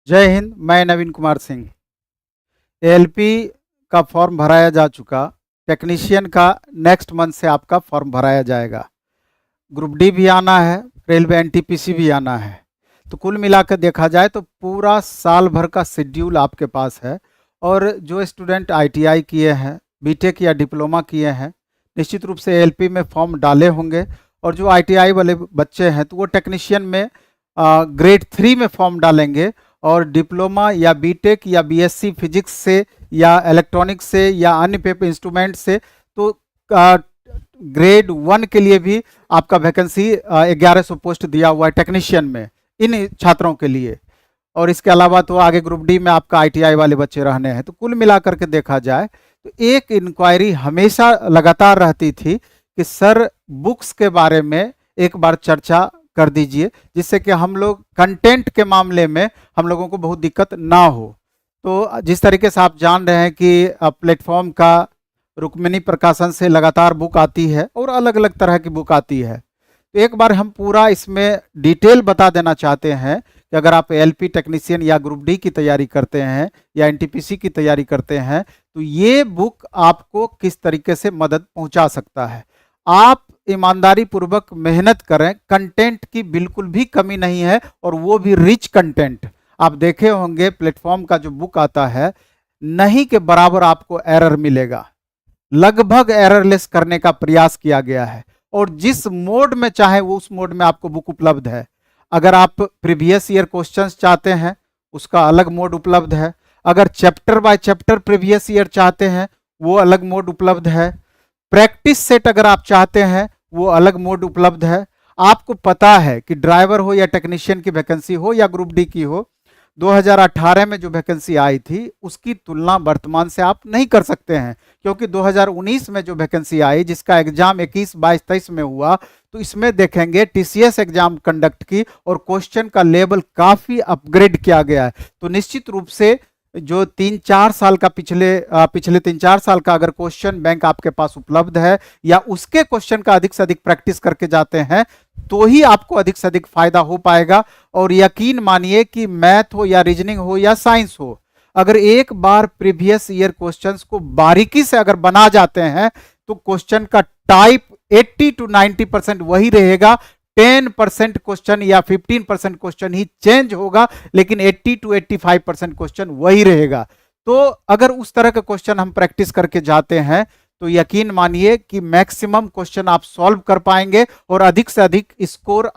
जय हिंद। मैं नवीन कुमार सिंह। एएलपी का फॉर्म भराया जा चुका। टेक्नीशियन का नेक्स्ट मंथ से आपका फॉर्म भराया जाएगा। ग्रुप डी भी आना है, रेलवे एनटीपीसी भी आना है। तो कुल मिलाकर देखा जाए तो पूरा साल भर का शेड्यूल आपके पास है। और जो स्टूडेंट आईटीआई किए हैं, बीटेक या डिप्लोमा किए हैं, निश्चित रूप से एएलपी में फॉर्म डाले होंगे। और जो आईटीआई वाले बच्चे हैं तो वो टेक्नीशियन में ग्रेड 3 में फॉर्म डालेंगे। और डिप्लोमा या बीटेक या बीएससी फिजिक्स से या इलेक्ट्रॉनिक्स से या अन्य पेपर इंस्ट्रूमेंट से तो ग्रेड 1 के लिए भी आपका वैकेंसी 1100 पोस्ट दिया हुआ है टेक्नीशियन में, इन छात्रों के लिए। और इसके अलावा तो आगे ग्रुप डी में आपका आईटीआई वाले बच्चे रहने हैं। तो कुल मिलाकर के देखा जाए तो एक इंक्वायरी हमेशा लगातार रहती थी कि सर बुक्स के बारे में एक बार चर्चा कर दीजिए, जिससे कि हम लोग कंटेंट के मामले में हम लोगों को बहुत दिक्कत ना हो। तो जिस तरीके से आप जान रहे हैं कि प्लेटफॉर्म का रुक्मिणी प्रकाशन से लगातार बुक आती है और अलग अलग तरह की बुक आती है। तो एक बार हम पूरा इसमें डिटेल बता देना चाहते हैं कि अगर आप एलपी टेक्नीशियन या ग्रुप डी की तैयारी करते हैं या एनटीपीसी की तैयारी करते हैं तो ये बुक आपको किस तरीके से मदद पहुंचा सकता है। आप ईमानदारी पूर्वक मेहनत करें, कंटेंट की बिल्कुल भी कमी नहीं है और वो भी रिच कंटेंट। आप देखे होंगे प्लेटफॉर्म का जो बुक आता है नहीं के बराबर आपको एरर मिलेगा, लगभग एररलेस करने का प्रयास किया गया है। और जिस मोड में चाहे वो उस मोड में आपको बुक उपलब्ध है। अगर आप प्रीवियस ईयर क्वेश्चंस चाहते हैं उसका अलग मोड उपलब्ध है। अगर chapter by chapter previous year चाहते हैं वो अलग मोड उपलब्ध है। प्रैक्टिस सेट अगर आप चाहते हैं वो अलग मोड उपलब्ध है। आपको पता है कि ड्राइवर हो या टेक्नीशियन की वैकेंसी हो या ग्रुप डी की हो, 2018 में जो वैकेंसी आई थी उसकी तुलना वर्तमान से आप नहीं कर सकते हैं, क्योंकि 2019 में जो वैकेंसी आई जिसका एग्जाम 21, 22, 23 में हुआ, तो इसमें देखेंगे टीसीएस एग्जाम कंडक्ट की और क्वेश्चन का लेवल काफी अपग्रेड किया गया है। तो निश्चित रूप से जो 3-4 साल का पिछले 3-4 साल का अगर क्वेश्चन बैंक आपके पास उपलब्ध है या उसके क्वेश्चन का अधिक से अधिक प्रैक्टिस करके जाते हैं तो ही आपको अधिक से अधिक फायदा हो पाएगा। और यकीन मानिए कि मैथ हो या रीजनिंग हो या साइंस हो, अगर एक बार प्रीवियस ईयर क्वेश्चंस को बारीकी से अगर बना जाते हैं तो क्वेश्चन का टाइप 80 to 90% वही रहेगा। 10% क्वेश्चन या 15% क्वेश्चन ही चेंज होगा, लेकिन 80 to 85% क्वेश्चन वही रहेगा। तो अगर उस तरह का क्वेश्चन हम प्रैक्टिस करके जाते हैं तो यकीन मानिए कि मैक्सिमम क्वेश्चन आप सॉल्व कर पाएंगे और अधिक से अधिक स्कोर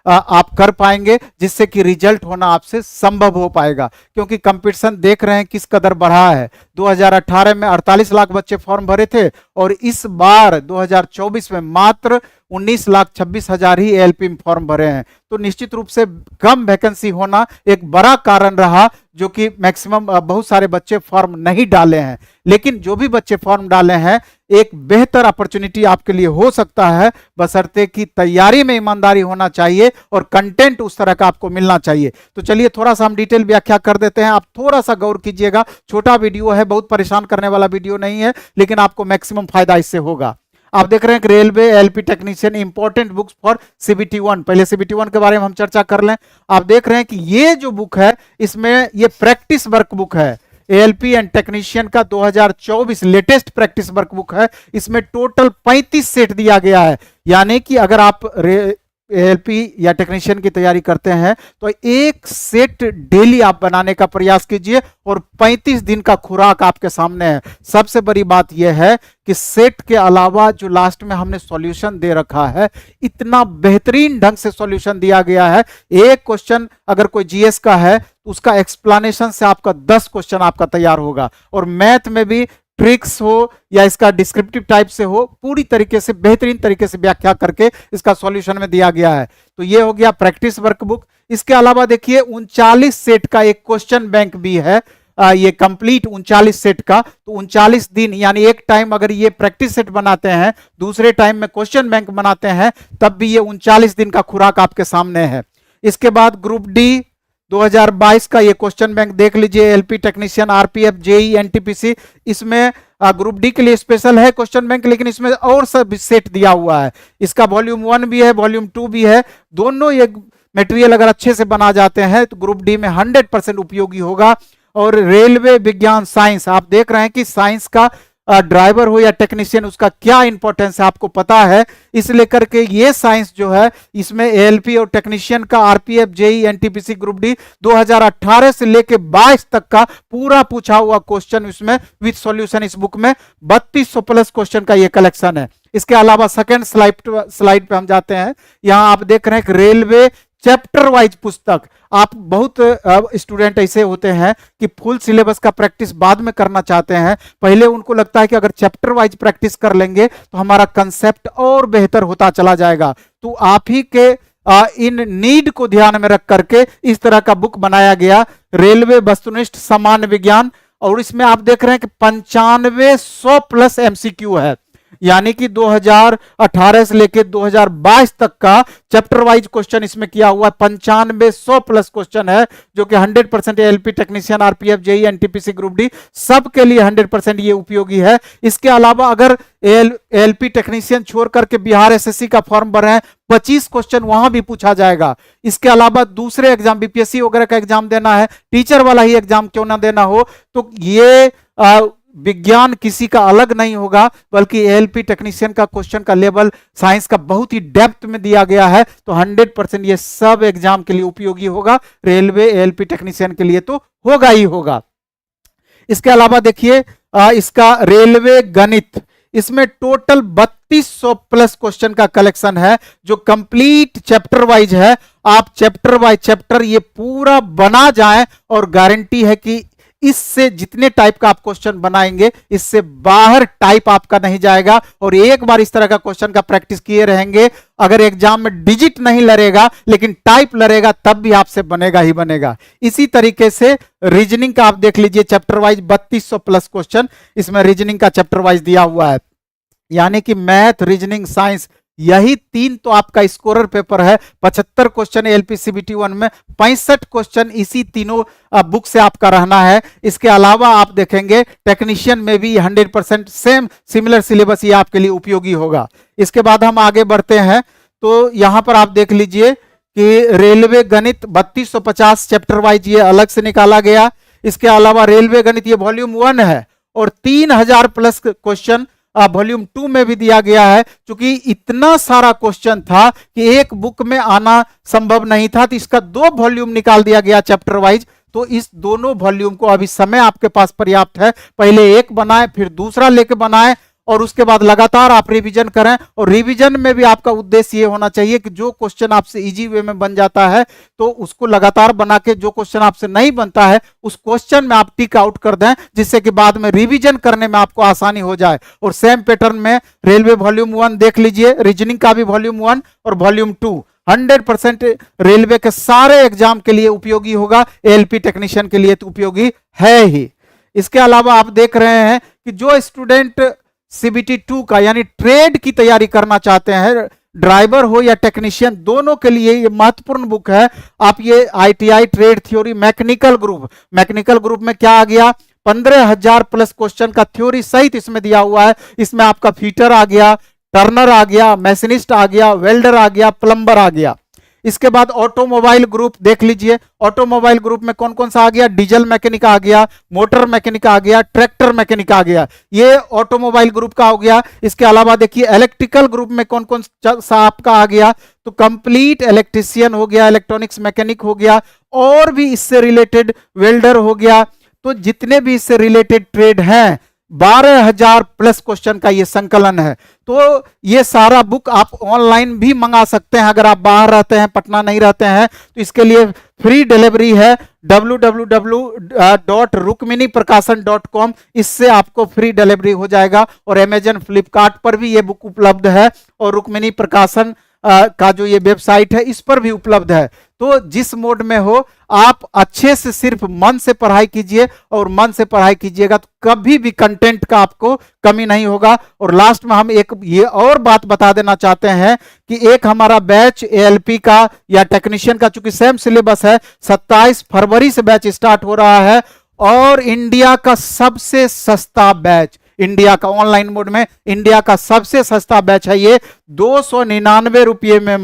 आप कर पाएंगे, जिससे कि रिजल्ट होना आपसे संभव हो पाएगा। क्योंकि कंपटीशन देख रहे हैं किस कदर बढ़ा है। 2018 में 48 लाख बच्चे फॉर्म भरे थे और इस बार 2024 में मात्र 19,26,000 ही एएलपी में फॉर्म भरे हैं। तो निश्चित रूप से कम वैकेंसी होना एक बड़ा कारण रहा, जो कि मैक्सिमम बहुत सारे बच्चे फॉर्म नहीं डाले हैं। लेकिन जो भी बच्चे फॉर्म डाले हैं एक बेहतर अपॉर्चुनिटी आपके लिए हो सकता है, बशर्ते कि तैयारी में ईमानदारी होना चाहिए और कंटेंट उस तरह का आपको मिलना चाहिए। तो चलिए थोड़ा सा हम डिटेल व्याख्या कर देते हैं, आप थोड़ा सा गौर कीजिएगा। छोटा वीडियो है, बहुत परेशान करने वाला वीडियो नहीं है, लेकिन आपको मैक्सिमम फायदा इससे होगा। आप देख रहे हैं कि railway LP technician important books for CBT 1। पहले सीबीटी 1 के बारे में हम चर्चा कर लें। आप देख रहे हैं कि ये जो बुक है इसमें ये प्रैक्टिस वर्क बुक है, एएलपी एंड टेक्नीशियन का 2024 लेटेस्ट प्रैक्टिस वर्क बुक है। इसमें टोटल 35 सेट दिया गया है। यानी कि अगर आप एएलपी या टेक्नीशियन की तैयारी करते हैं तो एक सेट डेली आप बनाने का प्रयास कीजिए और 35 दिन का खुराक आपके सामने है। सबसे बड़ी बात यह है कि सेट के अलावा जो लास्ट में हमने सॉल्यूशन दे रखा है, इतना बेहतरीन ढंग से सॉल्यूशन दिया गया है। एक क्वेश्चन अगर कोई जीएस का है तो उसका एक्सप्लेनेशन से आपका 10 क्वेश्चन आपका तैयार होगा। और मैथ में भी ट्रिक्स हो या इसका डिस्क्रिप्टिव टाइप से हो, पूरी तरीके से बेहतरीन तरीके से व्याख्या करके इसका सॉल्यूशन में दिया गया है। तो ये हो गया प्रैक्टिस वर्कबुक। इसके अलावा देखिए 39 सेट का एक क्वेश्चन बैंक भी है, ये कंप्लीट 39 सेट का। तो 39 दिन यानी एक टाइम अगर ये प्रैक्टिस सेट बनाते हैं, दूसरे टाइम में क्वेश्चन बैंक बनाते हैं, तब भी ये 39 दिन का खुराक आपके सामने है। इसके बाद ग्रुप डी 2022 का ये क्वेश्चन बैंक देख लीजिए, LP technician, RPF, JE, NTPC. इसमें ग्रुप डी के लिए स्पेशल है क्वेश्चन बैंक, लेकिन इसमें और सब सेट दिया हुआ है। इसका वॉल्यूम 1 भी है, वॉल्यूम 2 भी है। दोनों ये मटेरियल अगर अच्छे से बना जाते हैं तो ग्रुप डी में 100% उपयोगी होगा। और रेलवे विज्ञान साइंस, आप देख रहे हैं कि साइंस का ड्राइवर हो या टेक्नीशियन, उसका क्या इंपॉर्टेंस है आपको पता है। इस लेकर के ये साइंस जो है इसमें एएलपी और टेक्नीशियन का RPF JE NTPC group D 2018 से लेके 22 तक का पूरा पूछा हुआ क्वेश्चन इसमें विद सॉल्यूशन इस बुक में 3200 प्लस क्वेश्चन का ये कलेक्शन है। इसके अलावा सेकंड स्लाइड पे हम जाते हैं। यहां आप देख रहे हैं कि रेलवे चैप्टर वाइज पुस्तक, आप बहुत स्टूडेंट ऐसे होते हैं कि फुल सिलेबस का प्रैक्टिस बाद में करना चाहते हैं, पहले उनको लगता है कि अगर चैप्टर वाइज प्रैक्टिस कर लेंगे तो हमारा कंसेप्ट और बेहतर होता चला जाएगा। तो आप ही के इन नीड को ध्यान में रख करके इस तरह का बुक बनाया गया, रेलवे वस्तुनिष्ठ सामान्य विज्ञान। और इसमें आप देख रहे हैं कि 9500 प्लस एमसीक्यू है, यानी कि 2018 से लेकर 2022 तक का चैप्टर वाइज क्वेश्चन इसमें किया हुआ है। 9500 प्लस क्वेश्चन है जो कि 100% LP technician, RPF JE NTPC group D सबके लिए 100% ये उपयोगी है। इसके अलावा अगर एलपी टेक्नीशियन छोड़ करके बिहार एसएससी का फॉर्म भर रहे हैं, 25 क्वेश्चन वहां भी पूछा जाएगा। इसके अलावा दूसरे एग्जाम बीपीएससी वगैरह का एग्जाम देना है, टीचर वाला ही एग्जाम क्यों ना देना हो, तो ये विज्ञान किसी का अलग नहीं होगा, बल्कि एएलपी टेक्नीशियन का क्वेश्चन का लेवल साइंस का बहुत ही डेप्थ में दिया गया है। तो 100% ये सब एग्जाम के लिए उपयोगी होगा, रेलवे एएलपी टेक्नीशियन के लिए तो होगा ही होगा। इसके अलावा देखिए इसका रेलवे गणित, इसमें टोटल 3200 प्लस क्वेश्चन का कलेक्शन है जो कंप्लीट चैप्टर वाइज है। आप चैप्टर वाइज चैप्टर ये पूरा बना जाए और गारंटी है कि इससे जितने टाइप का आप क्वेश्चन बनाएंगे इससे बाहर टाइप आपका नहीं जाएगा। और एक बार इस तरह का क्वेश्चन का प्रैक्टिस किए रहेंगे, अगर एग्जाम में डिजिट नहीं लड़ेगा लेकिन टाइप लड़ेगा तब भी आपसे बनेगा ही बनेगा। इसी तरीके से रीजनिंग का आप देख लीजिए, चैप्टर वाइज 3200 प्लस क्वेश्चन इसमें रीजनिंग का चैप्टर वाइज दिया हुआ है, यानी कि मैथ, रीजनिंग, साइंस, यही तीन तो आपका स्कोरर पेपर है। 75 क्वेश्चन एलपीसीबीटी 1 में, 65 क्वेश्चन इसी तीनों बुक से आपका रहना है। इसके अलावा आप देखेंगे टेक्नीशियन में भी 100% सेम सिमिलर सिलेबस ये आपके लिए उपयोगी होगा। इसके बाद हम आगे बढ़ते हैं तो यहां पर आप देख लीजिए कि रेलवे गणित 3250 चैप्टर वाइज ये अलग से निकाला गया। इसके अलावा रेलवे गणित ये वॉल्यूम 1 है और 3000 प्लस क्वेश्चन वॉल्यूम 2 में भी दिया गया है। क्योंकि इतना सारा क्वेश्चन था कि एक बुक में आना संभव नहीं था, तो इसका 2 वॉल्यूम निकाल दिया गया चैप्टर वाइज। तो इस दोनों वॉल्यूम को अभी समय आपके पास पर्याप्त है, पहले एक बनाए फिर दूसरा लेके बनाए और उसके बाद लगातार आप रिवीजन करें। और रिवीजन में भी आपका उद्देश्य ये होना चाहिए कि जो क्वेश्चन आपसे इजी वे में बन जाता है तो उसको लगातार बना के, जो क्वेश्चन आपसे नहीं बनता है उस क्वेश्चन में आप टिक आउट कर दें, जिससे कि बाद में रिवीजन करने में आपको आसानी हो जाए। और सेम पैटर्न में रेलवे वॉल्यूम 1 देख लीजिए, रीजनिंग का भी वॉल्यूम 1 और वॉल्यूम 2 100% रेलवे के सारे एग्जाम के लिए उपयोगी होगा, एएलपी टेक्नीशियन के लिए तो उपयोगी है ही। इसके अलावा आप देख रहे हैं कि जो स्टूडेंट सीबीटी 2 का यानी ट्रेड की तैयारी करना चाहते हैं, ड्राइवर हो या टेक्नीशियन, दोनों के लिए ये महत्वपूर्ण बुक है। आप ये ITI trade theory mechanical group में क्या आ गया, 15,000 प्लस क्वेश्चन का थ्योरी सहित इसमें दिया हुआ है। इसमें आपका फीटर आ गया, टर्नर आ गया, मैशिनिस्ट आ गया, वेल्डर आ गया, प्लम्बर आ गया। इसके बाद ऑटोमोबाइल ग्रुप देख लीजिए, ऑटोमोबाइल ग्रुप में कौन कौन सा आ गया, डीजल मैकेनिक आ गया, मोटर मैकेनिक आ गया, ट्रैक्टर मैकेनिक आ गया, ये ऑटोमोबाइल ग्रुप का हो गया। इसके अलावा देखिए इलेक्ट्रिकल ग्रुप में कौन कौन सा आपका आ गया, तो कंप्लीट इलेक्ट्रिशियन हो गया, इलेक्ट्रॉनिक्स मैकेनिक हो गया, और भी इससे रिलेटेड वेल्डर हो गया। तो जितने भी इससे रिलेटेड ट्रेड हैं 12,000 प्लस क्वेश्चन का ये संकलन है। तो ये सारा बुक आप ऑनलाइन भी मंगा सकते हैं, अगर आप बाहर रहते हैं, पटना नहीं रहते हैं तो इसके लिए फ्री डिलीवरी है www.rukminiprakasan.com, इससे आपको फ्री डिलीवरी हो जाएगा। और अमेजन, फ्लिपकार्ट पर भी ये बुक उपलब्ध है और रुक्मिणी प्रकाशन का जो ये वेबसाइट है इस पर भी उपलब्ध है। तो जिस मोड में हो आप अच्छे से सिर्फ मन से पढ़ाई कीजिए, और मन से पढ़ाई कीजिएगा तो कभी भी कंटेंट का आपको कमी नहीं होगा। और लास्ट में हम एक ये और बात बता देना चाहते हैं कि एक हमारा बैच एएलपी का या टेक्नीशियन का, चूंकि सेम सिलेबस है, 27 फरवरी से बैच स्टार्ट हो रहा है। और इंडिया का सबसे सस्ता बैच, इंडिया का ऑनलाइन मोड में इंडिया का सबसे सस्ता बैच है ये, 299 रुपये में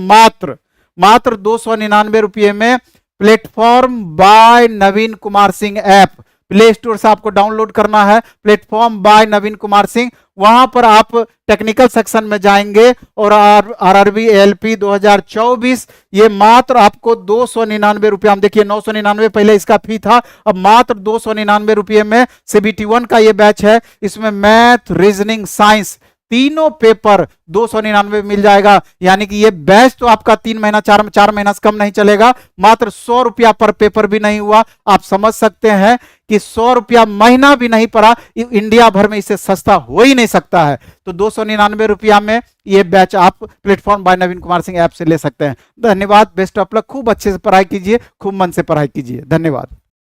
मात्र 299 रुपये में प्लेटफॉर्म बाय नवीन Kumar Singh app play store से आपको डाउनलोड करना है। प्लेटफॉर्म बाय नवीन कुमार सिंह, वहां पर आप टेक्निकल सेक्शन में जाएंगे और आरआरबी एएलपी 2024 ये मात्र आपको 299 रुपये, हम देखिए 999 पहले इसका फी था, अब मात्र 299 रुपये में CBT 1 का ये बैच है। इसमें मैथ, रीजनिंग, साइंस तीनों पेपर 299 मिल जाएगा। यानी कि ये बैच तो आपका 3 महीना 4 महीना से कम नहीं चलेगा, मात्र 100 रुपया पर पेपर भी नहीं हुआ। आप समझ सकते हैं कि 100 रुपया महीना भी नहीं पड़ा, इंडिया भर में इससे सस्ता हो ही नहीं सकता है। तो 299 रुपया में ये बैच आप प्लेटफॉर्म बाय नवीन कुमार सिंह ऐप से ले सकते हैं। धन्यवाद, बेस्ट ऑफ लक, खूब अच्छे से पढ़ाई कीजिए, खूब मन से पढ़ाई कीजिए। धन्यवाद।